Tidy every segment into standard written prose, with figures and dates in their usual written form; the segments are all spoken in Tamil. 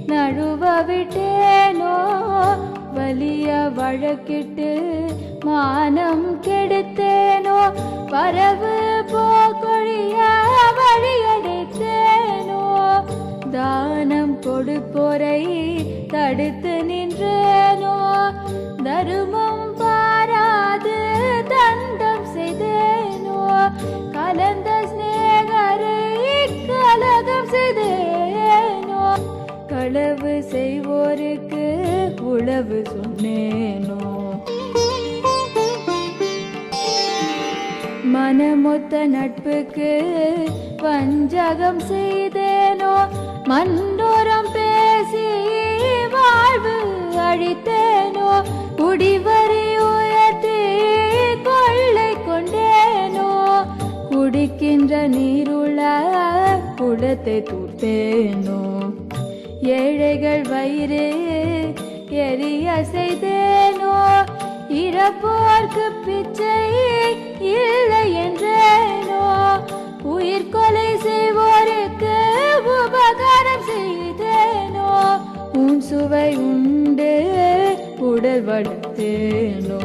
நழுவ விட்டேனோ வலிய வழக்கிட்டு மானம் கெடுத்தேனோ வரவு போக்கொழிய வழியடைத்தேனோ தானம் கொடுப்போரை தடுத்து நின்றேனோ தருமம் பாராது தண்டம் செய்தேனோ கலந்த ஸ்நேகரை கலகம் செய்தேனோ களவு செய்வோருக்கு உளவு சொன்னேனோ மனமொத்த நட்புக்கு வஞ்சகம் செய்தேனோ மண்டோரம் பேசி வாழ்வு அழித்தேனோ குடிவரி உயர்த்தி கொள்ளை கொண்டேனோ குடிக்கின்ற நீருள்ள குடத்தை தூத்தேனோ ஏழைகள் வயிறு எரிய செய்தேனோ இறப்போர்க்கு பிச்சை இல்லை என்றேனோ உயிர் கொலை செய்வோருக்கு உபகாரம் செய்தேனோ உன் சுவை உண்டு உடல் வளர்த்தேனோ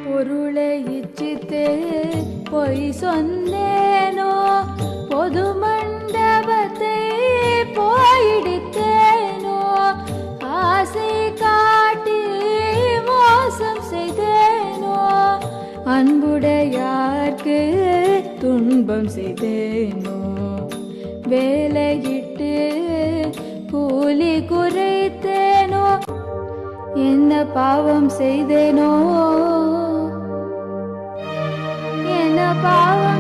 பொருளை இச்சித்து பொய் சொன்னேனோ பொது மண்டபத்தை போயிடித்தேனோ ஆசை காட்டி மோசம் செய்தேனோ அன்புடையார்க்கு துன்பம் செய்தேனோ வேலையிட்டு கூலி குறைத்தேனோ என்ன பாவம் செய்தேனோ என்ன பாவம்